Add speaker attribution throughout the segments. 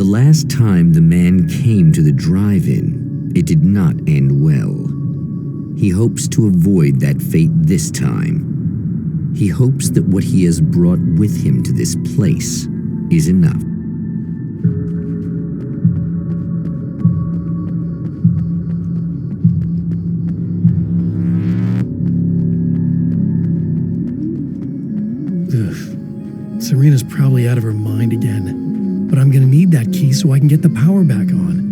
Speaker 1: The last time the man came to the drive-in, it did not end well. He hopes to avoid that fate this time. He hopes that what he has brought with him to this place is enough.
Speaker 2: Serena's probably out of her mind again, but I'm gonna need that key so I can get the power back on.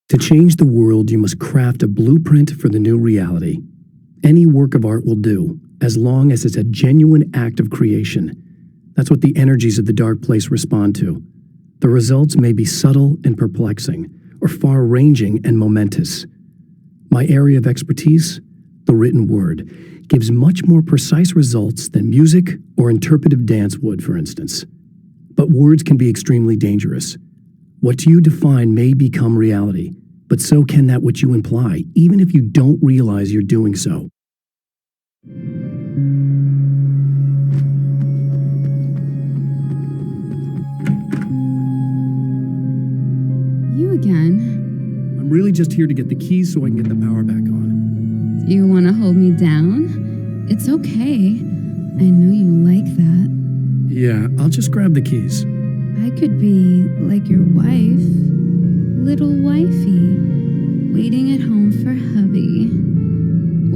Speaker 2: To change the world, you must craft a blueprint for the new reality. Any work of art will do, as long as it's a genuine act of creation. That's what the energies of the dark place respond to. The results may be subtle and perplexing, or far-ranging and momentous. My area of expertise, the written word, gives much more precise results than music or interpretive dance would, for instance. But words can be extremely dangerous. What you define may become reality, but so can that which you imply, even if you don't realize you're doing so.
Speaker 3: You again?
Speaker 2: I'm really just here to get the keys so I can get the power back on.
Speaker 3: Do you want to hold me down? It's okay. I know you like that.
Speaker 2: Yeah, I'll just grab the keys.
Speaker 3: I could be like your wife, little wifey, waiting at home for hubby.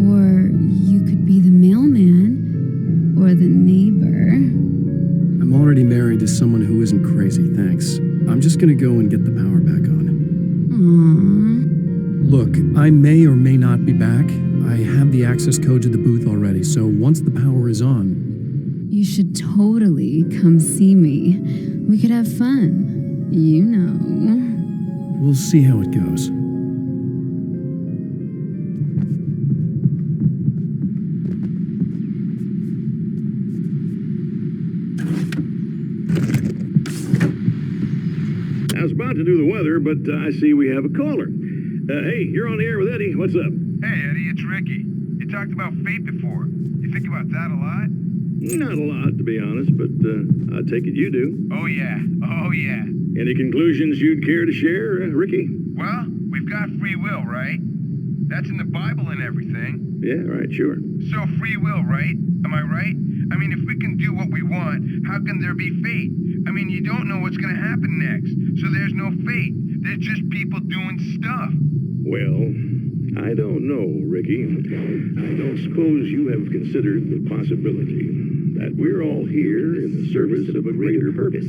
Speaker 3: Or you could be the mailman or the neighbor.
Speaker 2: I'm already married to someone who isn't crazy, thanks. I'm just gonna go and get the power back on.
Speaker 3: Aww.
Speaker 2: Look, I may or may not be back. I have the access code to the booth already, so once the power is on...
Speaker 3: You should totally come see me. We could have fun. You know.
Speaker 2: We'll see how it goes.
Speaker 4: I was about to do the weather, but I see we have a caller. Hey, you're on the air with Eddie. What's up?
Speaker 5: Hey, Eddie, it's Ricky. You talked about fate before. You think about that a lot?
Speaker 4: Not a lot, to be honest, but I take it you do.
Speaker 5: Oh, yeah. Oh, yeah.
Speaker 4: Any conclusions you'd care to share, Ricky?
Speaker 5: Well, we've got free will, right? That's in the Bible and everything.
Speaker 4: Yeah, right, sure.
Speaker 5: So free will, right? Am I right? I mean, if we can do what we want, how can there be fate? I mean, you don't know what's going to happen next, so there's no fate. There's just people doing stuff.
Speaker 4: Well, I don't know, Ricky. I don't suppose you have considered the possibility that we're all here in the service of a greater purpose,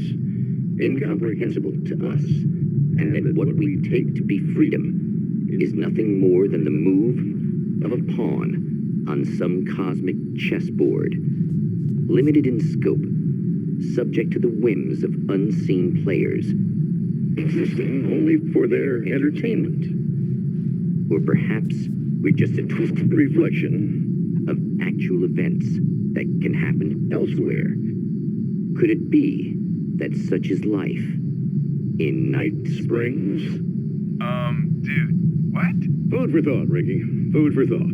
Speaker 4: incomprehensible to us,
Speaker 6: and that what we take to be freedom is nothing more than the move of a pawn on some cosmic chessboard, limited in scope, subject to the whims of unseen players,
Speaker 4: existing only for their entertainment.
Speaker 6: Or perhaps we're just a twisted
Speaker 4: reflection
Speaker 6: of actual events that can happen elsewhere. Could it be that such is life in Night Springs?
Speaker 5: Dude, what?
Speaker 4: Food for thought, Ricky. Food for thought.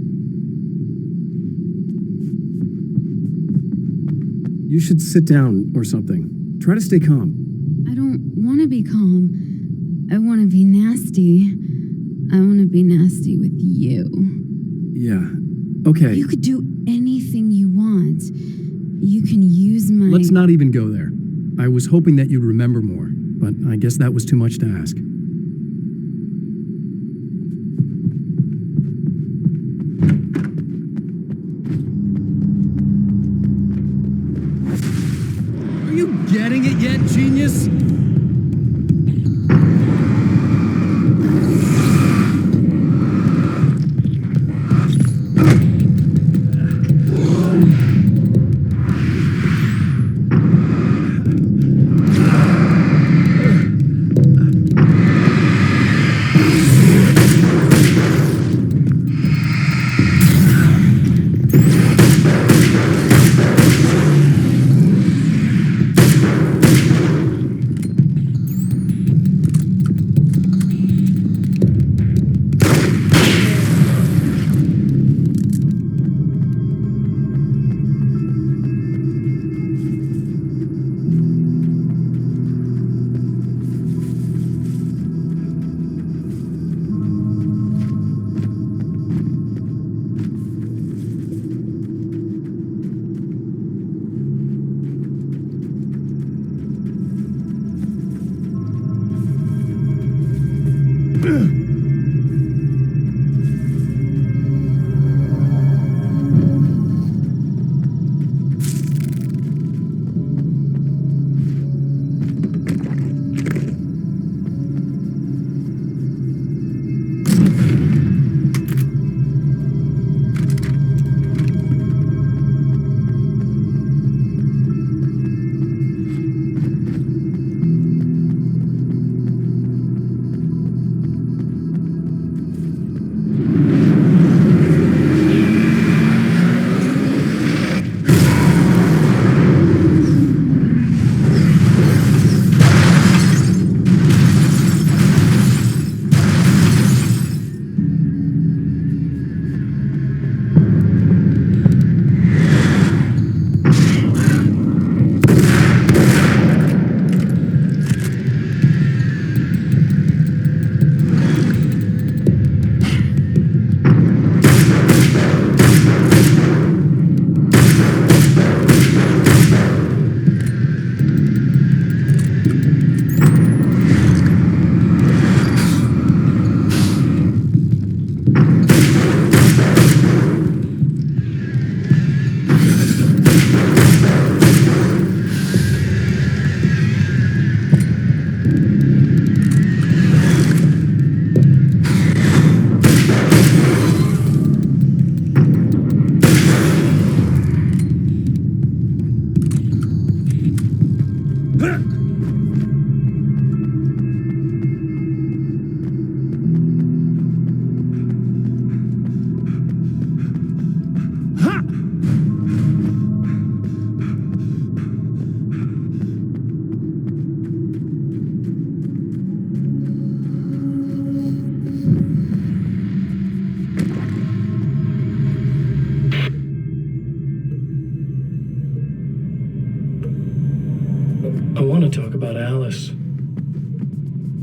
Speaker 2: You should sit down or something. Try to stay calm.
Speaker 3: I don't want to be calm. I want to be nasty. I want to be nasty with you.
Speaker 2: Yeah, okay.
Speaker 3: You could do anything you want. You can use my...
Speaker 2: Let's not even go there. I was hoping that you'd remember more, but I guess that was too much to ask. Are you getting it yet, genius?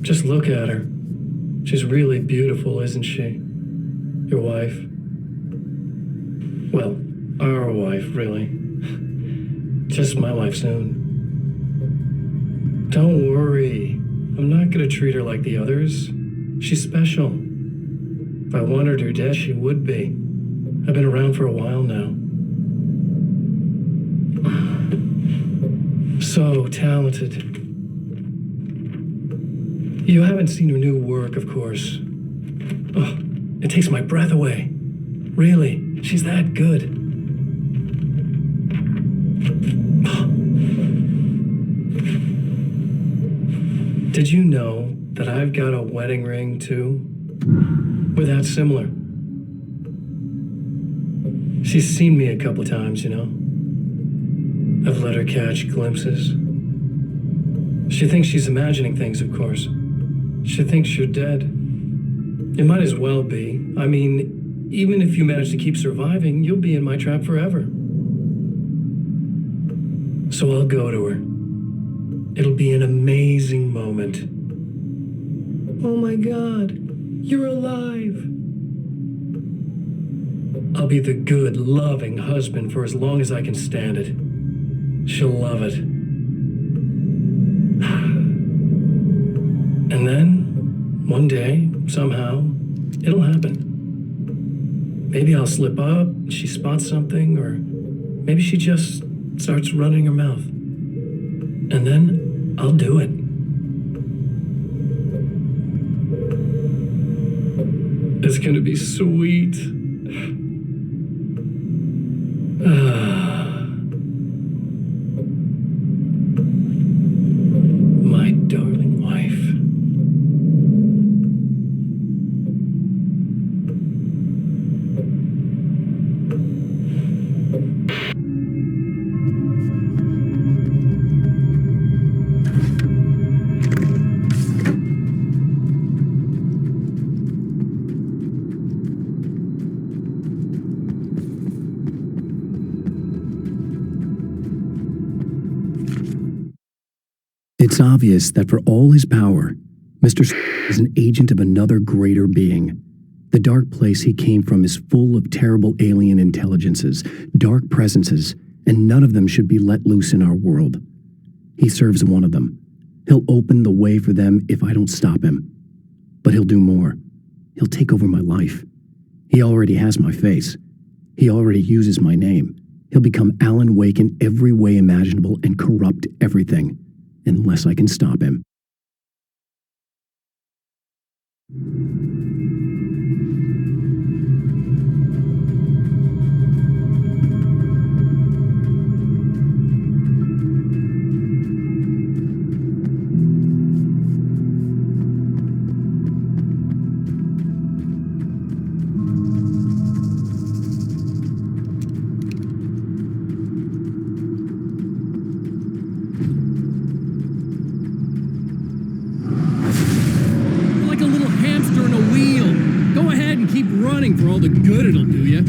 Speaker 2: Just look at her. She's really beautiful, isn't she? Your wife. Well, our wife, really. Just my wife soon. Don't worry. I'm not gonna treat her like the others. She's special. If I wanted her dead, she would be. I've been around for a while now. So talented. You haven't seen her new work, of course. Oh, it takes my breath away. Really, she's that good. Did you know that I've got a wedding ring, too? We're that similar. She's seen me a couple times, you know. I've let her catch glimpses. She thinks she's imagining things, of course. She thinks you're dead. It might as well be. I mean, even if you manage to keep surviving, you'll be in my trap forever. So I'll go to her. It'll be an amazing moment. Oh my God, you're alive. I'll be the good, loving husband for as long as I can stand it. She'll love it. And then, one day, somehow, it'll happen. Maybe I'll slip up, she spots something, or maybe she just starts running her mouth. And then, I'll do it. It's gonna be sweet. My darling wife. It's obvious that for all his power, Mr. is an agent of another greater being. The dark place he came from is full of terrible alien intelligences, dark presences, and none of them should be let loose in our world. He serves one of them. He'll open the way for them if I don't stop him. But he'll do more. He'll take over my life. He already has my face. He already uses my name. He'll become Alan Wake in every way imaginable and corrupt everything. Unless I can stop him. For all the good it'll do you.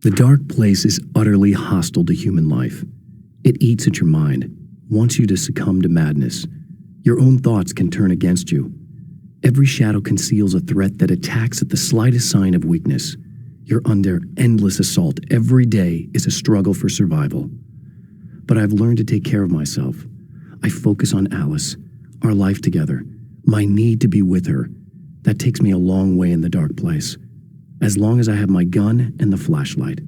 Speaker 2: The dark place is utterly hostile to human life. It eats at your mind, wants you to succumb to madness. Your own thoughts can turn against you. Every shadow conceals a threat that attacks at the slightest sign of weakness. You're under endless assault. Every day is a struggle for survival. But I've learned to take care of myself. I focus on Alice, our life together, my need to be with her. That takes me a long way in the dark place. As long as I have my gun and the flashlight.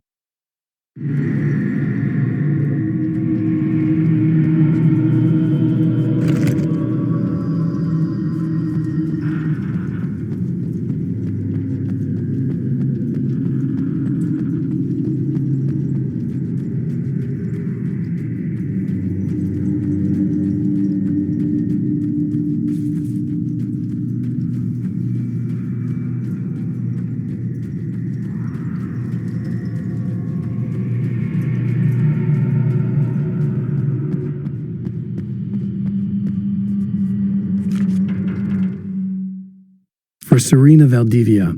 Speaker 2: For Serena Valdivia,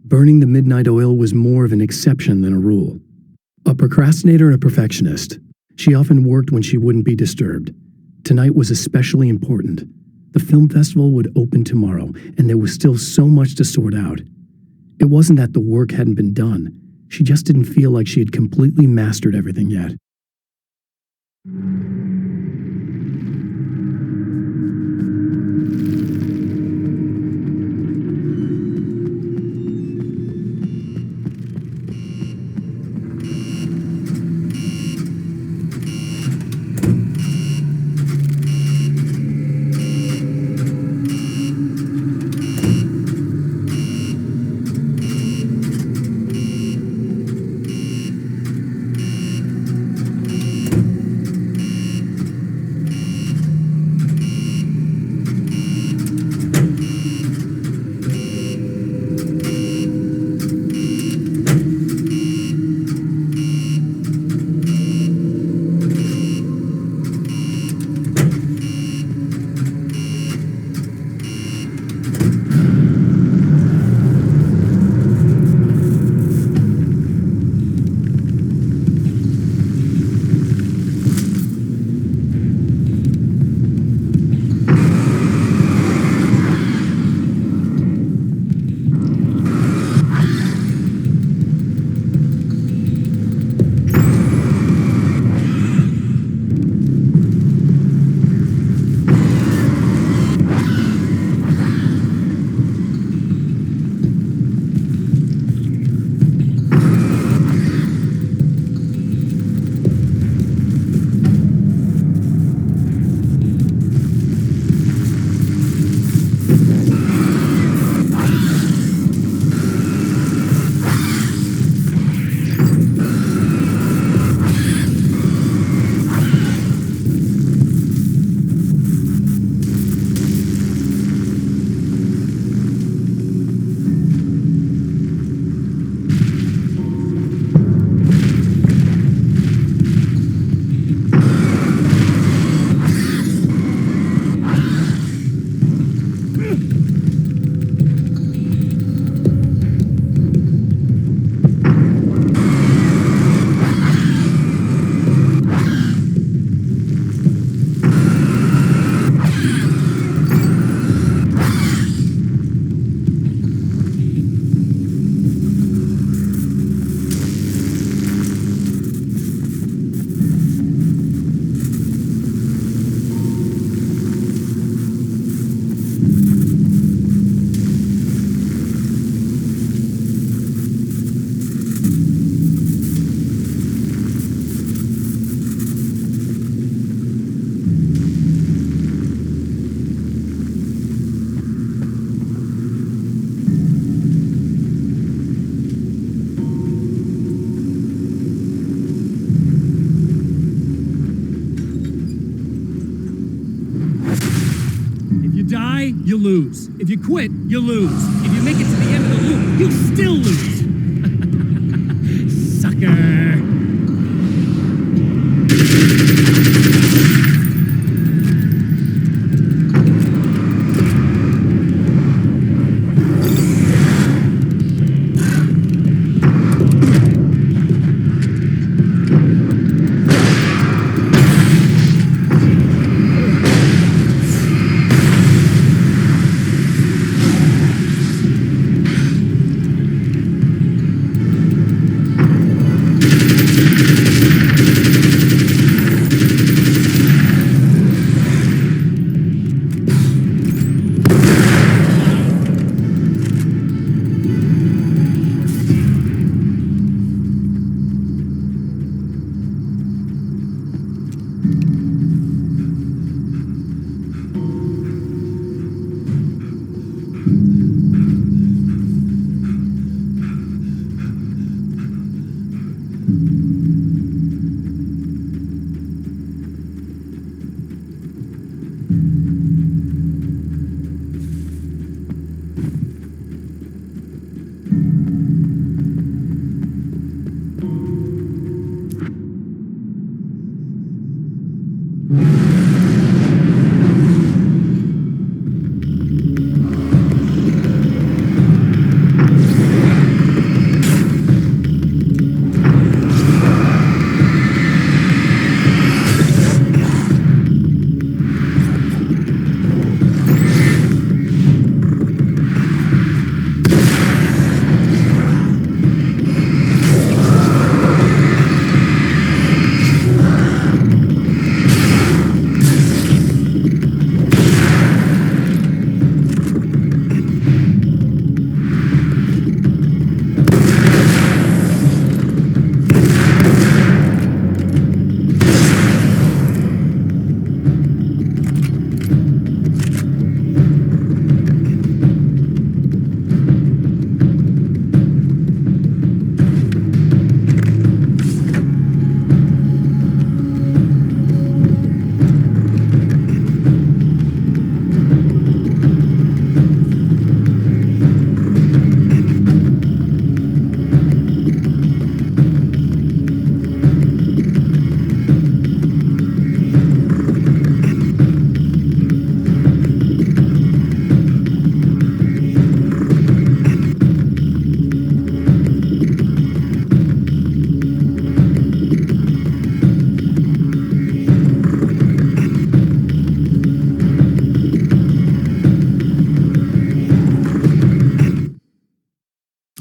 Speaker 2: burning the midnight oil was more of an exception than a rule. A procrastinator and a perfectionist, she often worked when she wouldn't be disturbed. Tonight was especially important. The film festival would open tomorrow, and there was still so much to sort out. It wasn't that the work hadn't been done. She just didn't feel like she had completely mastered everything yet.
Speaker 7: you lose. If you quit, you lose. If you make it to the end of the loop, you still lose. Sucker.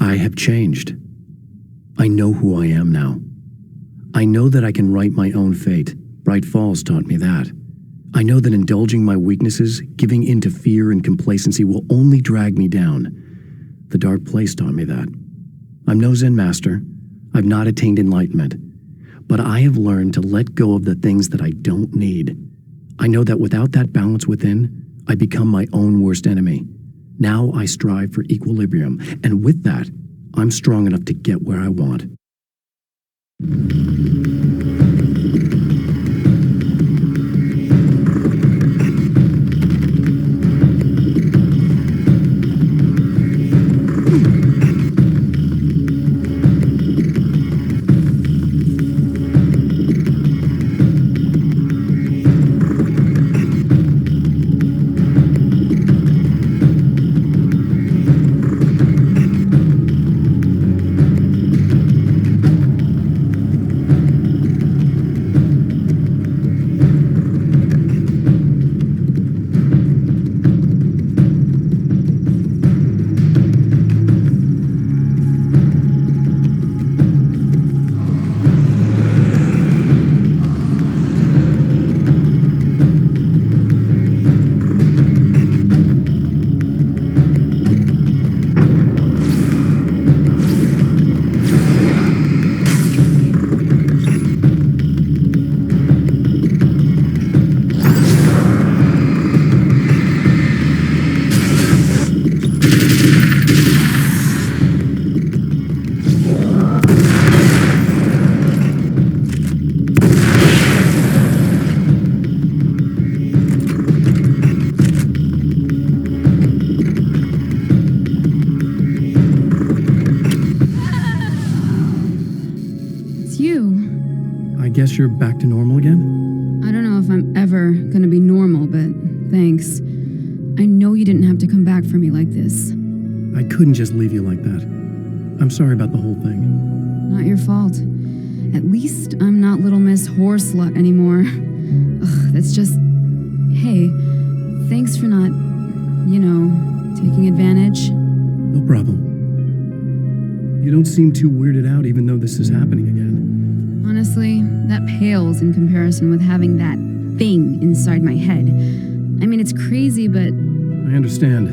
Speaker 2: I have changed. I know who I am now. I know that I can write my own fate. Bright Falls taught me that. I know that indulging my weaknesses, giving in to fear and complacency will only drag me down. The dark place taught me that. I'm no Zen master. I've not attained enlightenment. But I have learned to let go of the things that I don't need. I know that without that balance within, I become my own worst enemy. Now I strive for equilibrium, and with that, I'm strong enough to get where I want. Guess you're back to normal again?
Speaker 3: I don't know if I'm ever gonna be normal, but thanks. I know you didn't have to come back for me like this.
Speaker 2: I couldn't just leave you like that. I'm sorry about the whole thing.
Speaker 3: Not your fault. At least I'm not Little Miss Horseslut anymore. Ugh, that's just... Hey, thanks for not, taking advantage.
Speaker 2: No problem. You don't seem too weirded out even though this is happening again.
Speaker 3: Honestly, that pales in comparison with having that thing inside my head. I mean, it's crazy, but...
Speaker 2: I understand.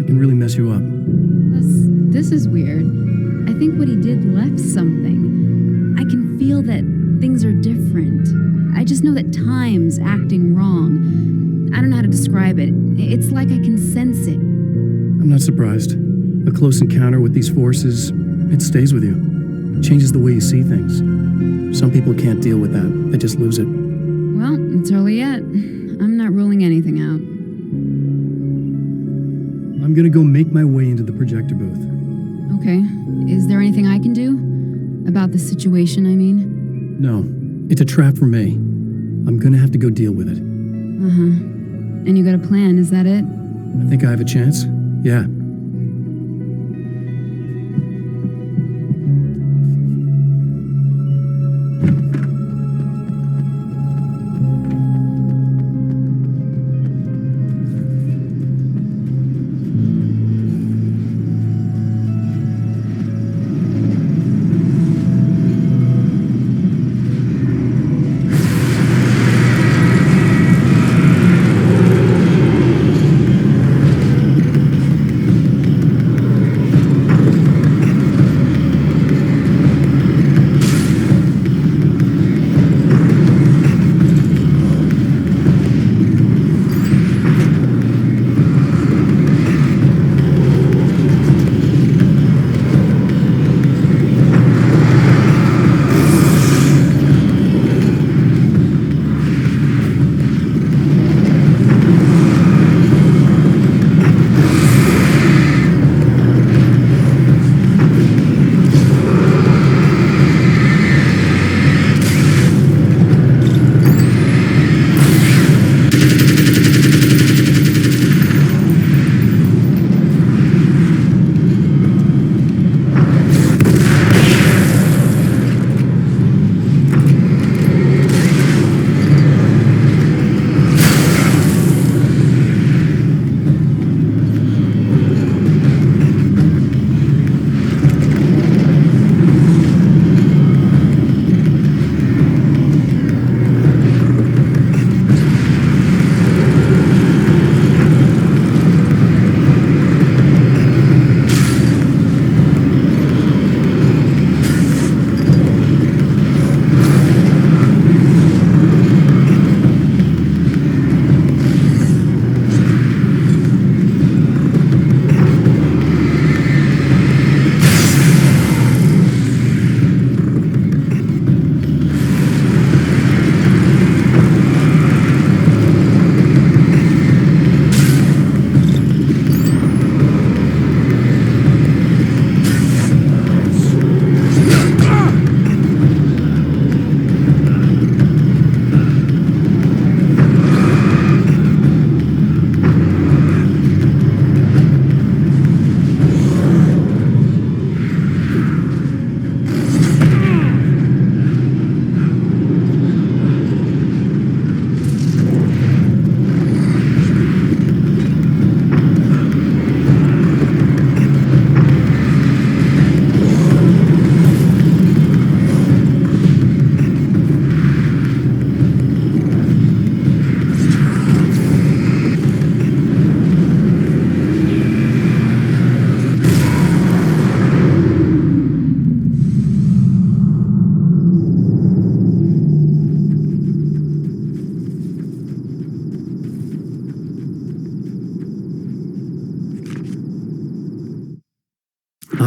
Speaker 2: I can really mess you up.
Speaker 3: This is weird. I think what he did left something. I can feel that things are different. I just know that time's acting wrong. I don't know how to describe it. It's like I can sense it.
Speaker 2: I'm not surprised. A close encounter with these forces, it stays with you. It changes the way you see things. Some people can't deal with that. They just lose it.
Speaker 3: Well, it's early yet. I'm not ruling ruling anything out.
Speaker 2: I'm gonna go make my way into the projector booth.
Speaker 3: Okay. Is there anything I can do? About the situation, I mean?
Speaker 2: No, it's a trap for me. I'm gonna have to go deal with it.
Speaker 3: Uh-huh. And you got a plan, is that it?
Speaker 2: I think I have a chance. Yeah.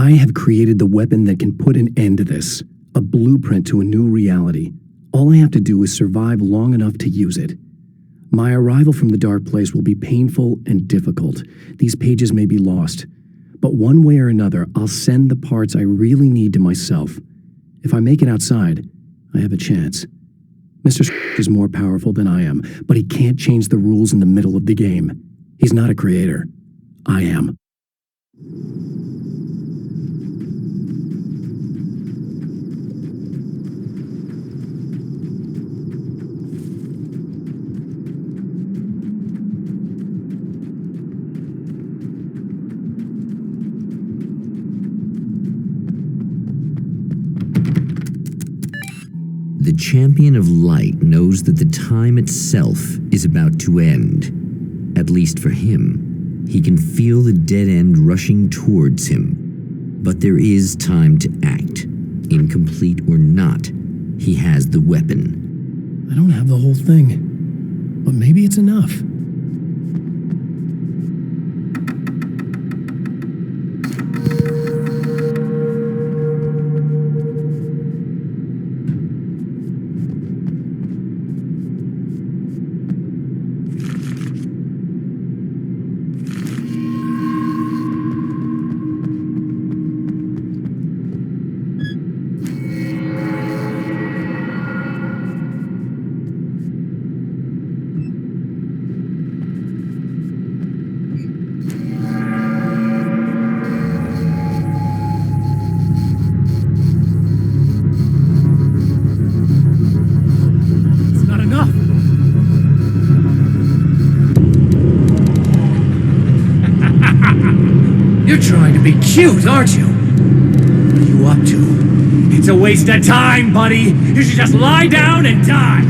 Speaker 2: I have created the weapon that can put an end to this, a blueprint to a new reality. All I have to do is survive long enough to use it. My arrival from the dark place will be painful and difficult. These pages may be lost, but one way or another, I'll send the parts I really need to myself. If I make it outside, I have a chance. Mr. is more powerful than I am, but he can't change the rules in the middle of the game. He's not a creator. I am.
Speaker 1: The champion of light knows that the time itself is about to end. At least for him. He can feel the dead end rushing towards him. But there is time to act. Incomplete or not, he has the weapon.
Speaker 2: I don't have the whole thing, but maybe it's enough.
Speaker 7: You're trying to be cute, aren't you? What are you up to? It's a waste of time, buddy. You should just lie down and die.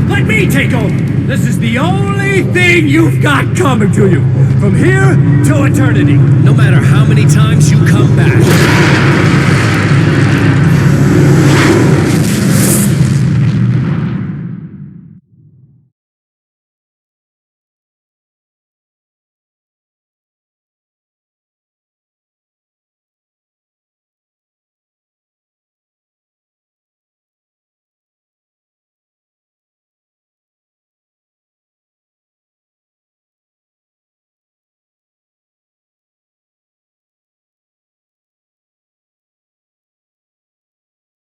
Speaker 7: Let me take over. This is the only thing you've got coming to you. From here to eternity. No matter how many times you come back.